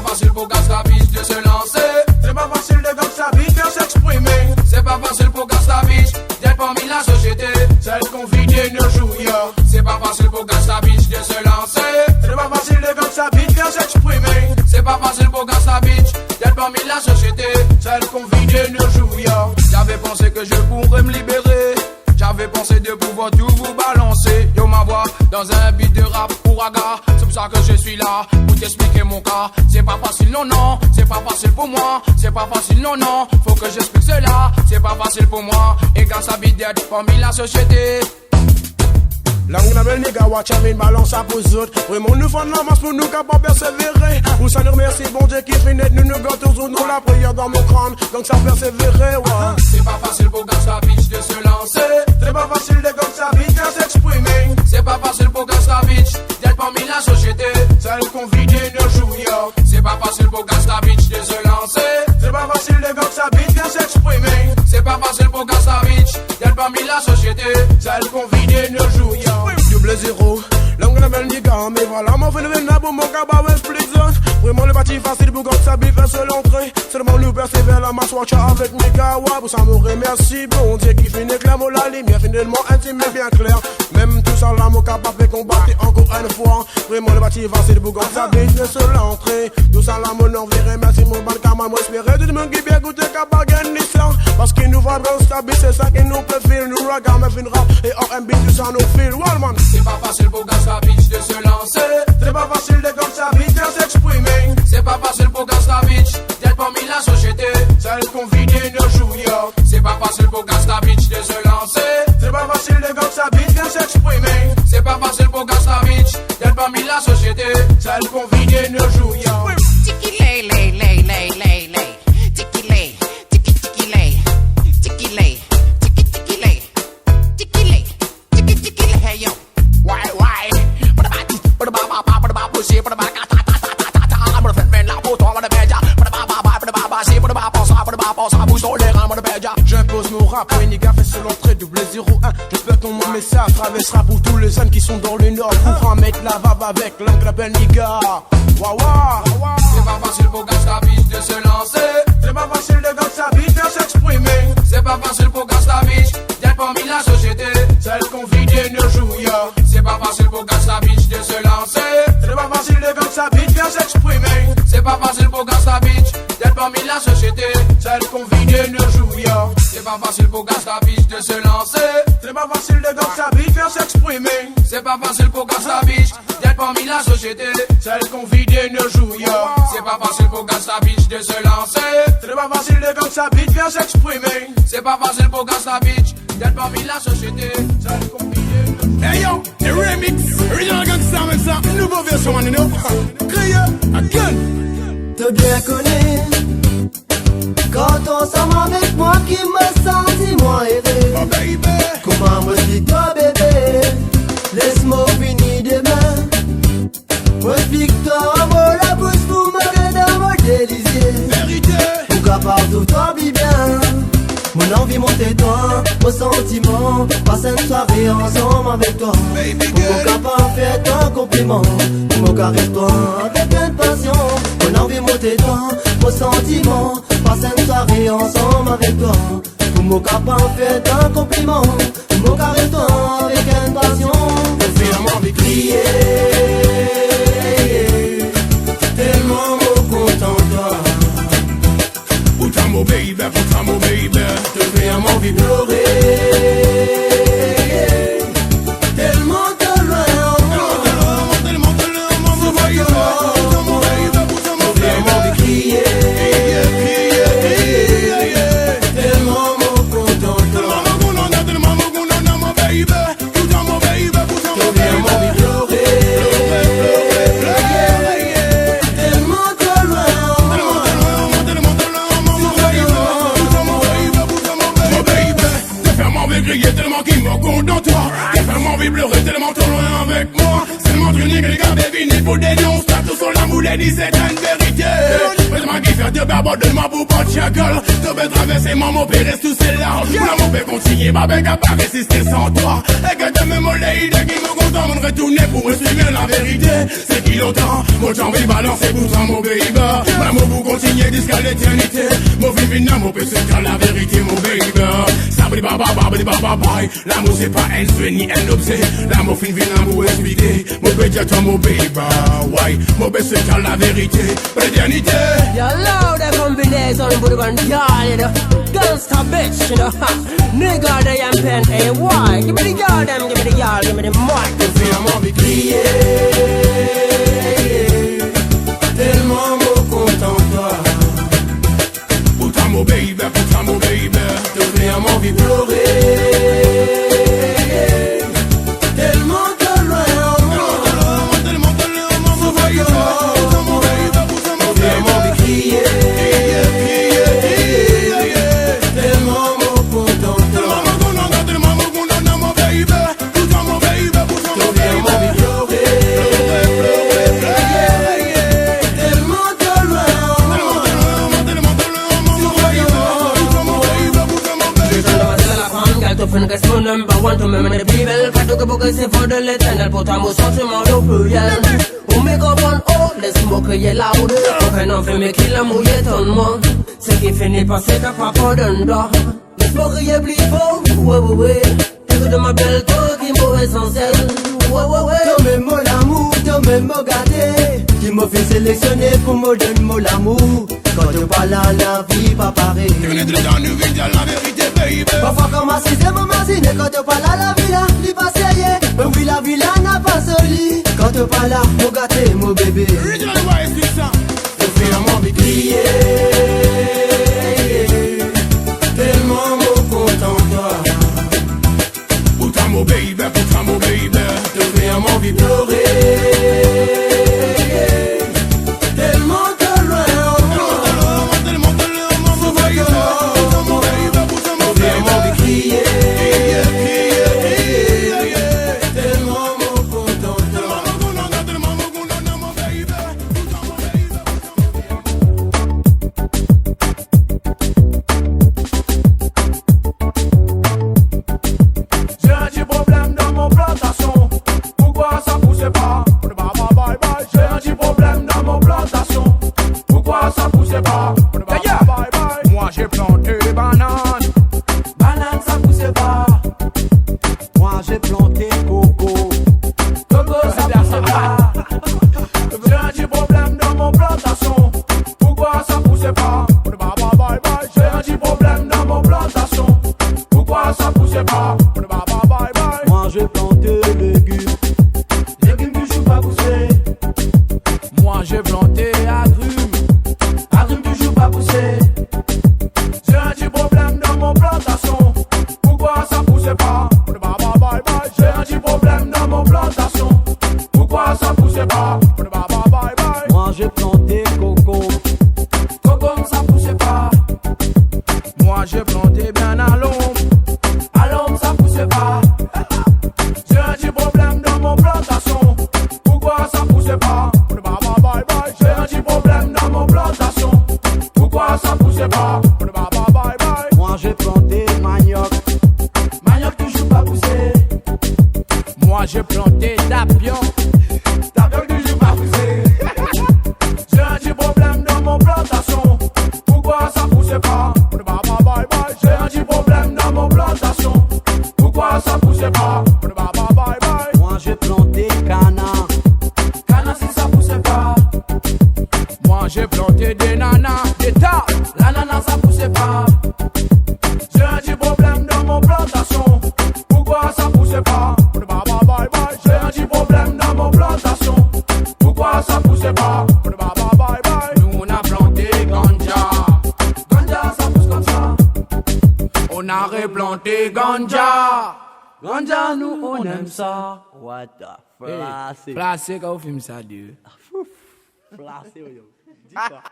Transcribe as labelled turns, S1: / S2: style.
S1: facile pour Gastabiche de se lancer.
S2: C'est pas facile de Gastabiche de s'exprimer.
S1: C'est pas facile pour Gastabiche d'être parmi la société.
S2: Celle qu'on vit de nos jours.
S1: C'est pas facile pour Gastabiche de se lancer.
S2: C'est pas facile de Gastabiche de s'exprimer.
S1: C'est pas facile pour Gastabiche d'être parmi la société.
S2: Celle qu'on vit de nos jours.
S1: J'avais pensé que je pourrais me libérer. J'avais pensé de pouvoir tout vous balancer. Yo ma voix dans un beat de rap pour Aga. C'est pour ça que je suis là pour t'expliquer mon cas. C'est pas facile non non, c'est pas facile pour moi. C'est pas facile non non, faut que j'explique cela. C'est pas facile pour moi et Gastabiche d'être parmi la société.
S2: Langue la belle nigga, watch avec une balance à pour autres. Vraiment nous font la masse pour nous capables persévérer. Pour ça nous remercie bon Dieu qui finit nous nous gâtons toujours nous la prière dans mon crâne. Donc ça persévérer, ouais.
S1: C'est pas facile pour Gastabiche de se lancer.
S2: C'est pas facile de Gastabiche de s'exprimer.
S1: C'est pas facile pour Gastabiche d'être parmi la société.
S2: Celle qu'on vit de nos jours, yo.
S1: C'est pas facile pour Gastabiche de se lancer.
S2: C'est pas facile de Gastabiche de s'exprimer.
S1: C'est pas facile pour Gastabiche d'être parmi la société.
S2: Celle qu'on vit de nos jours, yo. Double zéro, langue la belle nigga, mais voilà, mon phénomène là pour mon cabas, ouais, plaisant. Vraiment le bâti facile pour Gastabiche faire seul entrée. Seulement nous persévère la masse watcha avec nigga, ouais, pour ça me remercie, bon Dieu qui finit clair, mon la lumière, finalement intime mais bien clair. Même tout ça là, mon capable fait combattre encore une fois. Vraiment le bâti facile pour Gastabiche faire seul entrée. Tout ça là, mon envie, remercie mon ban camarade, moi espérer, tout le monde qui bien goûter capable gagner ça. Parce qu'il nous va Gastabiche, c'est ça qui nous préfère, nous regardons, mais fin rap et R&B, tout ça nous file, Wallman.
S1: C'est pas facile pour Gastabiche de se lancer.
S2: C'est pas facile de Gastabiche de s'exprimer.
S1: C'est pas facile pour Gastabiche d'être parmi la société.
S2: Celle qu'on vit de nos jours, yo.
S1: C'est pas facile pour Gastabiche de se lancer.
S2: C'est pas facile de Gastabiche de s'exprimer.
S1: C'est pas facile pour Gastabiche d'être parmi la société.
S2: Celle qu'on vit de nos jours, yo.
S3: Tiki lay lay lay lay lay lay. Tiki lay, tiki tiki lay. Tiki lay, tiki tiki lay. Tiki lay, tiki tiki lay. Hey yo. Why?
S2: J'impose mon rap, ouais, nigga, fait seul entrée, double 01. J'espère que mon message traversera pour tous les jeunes qui sont dans le nord. Pour en mettre la vabe avec l'angle la belle nigga. Waouh.
S1: C'est pas facile pour Gastabiche de se lancer.
S2: C'est pas facile de Gastabiche de s'exprimer.
S1: C'est pas facile pour Gastabiche d'être parmi la société.
S2: Celle qu'on vit de nos jours, yo.
S1: C'est pas facile pour Gastabiche de se lancer.
S2: C'est pas facile de Gastabiche de s'exprimer.
S1: C'est pas facile pour Gastabiche d'être parmi la société.
S2: Celle qu'on vit de nos jours, yo.
S1: C'est pas facile pour Gastabiche de se lancer.
S2: C'est pas facile de Gastabiche de s'exprimer.
S1: C'est pas facile pour Gastabiche d'être parmi la société.
S2: Celle qu'on vit de nos jours, yo.
S1: C'est pas facile pour Gastabiche de se lancer.
S2: C'est pas facile de Gastabiche de s'exprimer.
S1: C'est pas facile pour Gastabiche d'être parmi la société.
S2: Celle qu'on vit de nos jours.
S4: Hey yo, the remix, original gangsta avec ça, une nouvelle version, you know. Crier, again.
S5: Te bien connais. Quand on s'en avec moi qui me sens moi aimé.
S4: Oh baby.
S5: Comment me dis-toi bébé? Laisse-moi finir demain. Moi explique-toi la bouche pour me garder mon délicieux.
S4: Vérité.
S5: Pourquoi partout toi bien? Mon envie monter toi, mon sentiment. Passer une soirée ensemble avec toi.
S4: Baby
S5: Pour mon capable faire un compliment. Pour mon carré toi avec une passion. Mon envie monter toi, mon sentiment. Passer une soirée ensemble avec toi. Pour mon capable faire un compliment. Pour mon carré toi avec une passion.
S2: Je fais un envie de crier.
S5: Tellement mon content toi.
S4: Put on my baby, put on my baby.
S5: Je fais un envie de pleurer. Tellement de loin.
S4: Tellement, mon baby. Put on my baby, put on my baby.
S5: Tellement de crier. Tellement mon content toi.
S4: Tellement, mon baby. Put on my baby, put on my
S5: Je fais un envie de pleurer. Tellement de loin.
S4: Tellement qu'il m'a compte dans toi. T'es vraiment envie de pleurer tellement trop loin avec moi. Seulement tu n'es que les gars, baby, ni pour des noms. Status sur la moulette, dit c'est une vérité. Fais-moi qui fait de barbot de moi pour pas de gueule. Tu veux traverser mon père reste tout c'est là. La mon père continue, ma bec à pas résister sans toi. Et que de me moller, de qui me content, me retourner pour me suivre la vérité. C'est qui l'autant, mon temps vil balancer pour toi mon baby. Mon pour continuer jusqu'à l'éternité. Mon vivre n'a mon père c'est la vérité mon baby. Sabri baba baba baba bye. L'amour c'est pas un souhait ni un objet. L'amour fin vient l'amour expliqué. Mon pédia toi mon baby. Why? Mon père c'est la vérité. L'éternité.
S6: You love the combination with the gun, you know. Gangsta bitch, you know. Nigga, they am pen, hey, why? Give me the girl, them, give me the girl, give me the mic.
S2: Tu fais un envie crier. Tellement beau content toi.
S4: Putain mon baby, putain mon baby.
S2: Tu fais un envie pleurer. Tellement de loin en moi.
S4: Tellement de loin mon baby. Putain mon baby, putain mon baby.
S2: Tu fais un envie crier. Tellement beau content toi.
S4: Tellement mon baby. Putain mon baby, putain mon
S2: Tu fais un envie pleurer. Tellement de loin en moi.
S6: Cause my number one to me the people Cut to book is for the little Put a most of my pluriel Who make up on all les smoke ye loud Aucun en fait me kill la mouille ton moi C'est qui finit par c'est qu'à pas d'un doigt Les smoke ye plus fort Ouais T'es de ma belle toi qui m'est essentiel Ouais
S5: Toi même mon amour, toi même mon gâté Qui m'a fait sélectionner pour me donner mon amour Quand tu parles à la vie pas pareil
S4: Tu connais dans une vie, la vérité baby.
S5: Parfois comme assis c'est mon masine quand tu parles à la villa, li pas sérieux. Mais oui la villa n'a pas soli. Quand tu parles à mon gâté, mon bébé.
S4: Original voice c'est ça.
S2: Tu fais un envie crier. Tellement beau content toi.
S4: Putain mon baby, putain mon baby.
S2: Tu fais un envie pleurer. Tellement de loin en moi.
S4: Tellement de loin mon baby. Putain mon baby, putain mon
S2: Tu fais un envie
S4: baby.
S2: crier. Tellement beau content toi.
S1: J'ai un petit problème dans mon plantation. Pourquoi ça poussait pas? J'ai un petit problème dans mon plantation. Pourquoi ça poussait pas? Moi j'ai planté des bananes. Bananes ça poussait pas.
S5: Moi j'ai planté coco.
S1: Coco ça poussait pas. J'ai un petit problème dans mon plantation. Pourquoi ça poussait pas? J'ai un petit problème dans mon plantation. Pourquoi ça poussait pas?
S5: Moi j'ai planté légumes.
S1: Légumes toujours pas poussé. Moi j'ai planté agrumes. Agrumes toujours pas poussé. J'ai un petit problème dans mon plantation. Pourquoi ça poussait pas? J'ai un petit problème dans mon plantation. Pourquoi ça poussait pas?
S5: Moi j'ai planté coco.
S1: Coco ça poussait pas. Moi j'ai planté bien à l'ombre. À l'ombre ça poussait pas. J'ai un petit problème dans mon plantation. Pourquoi ça poussait pas? J'ai un petit problème dans mon plantation. Pourquoi ça poussait pas?
S5: Moi j'ai planté manioc.
S1: Manioc toujours pas poussé. Moi j'ai planté tapion. Tapion toujours pas poussé. J'ai un petit problème dans mon plantation. Pourquoi ça poussait pas? J'ai un petit problème dans mon plantation. Pourquoi ça poussait pas?
S5: Moi j'ai planté canard.
S1: Canard si ça poussait pas. Moi j'ai planté des nanas, des tas. L'ananas ça poussait pas. J'ai un petit problème dans mon plantation. Pourquoi ça poussait pas? J'ai un petit problème dans mon plantation. Pourquoi ça poussait pas? Nous on a planté ganja. Ganja ça pousse comme ça. On a replanté ganja. Ganja nous on aime ça.
S5: What the
S1: Placé quand on filme ça, Dieu.
S5: Placé, yo. Dis pas.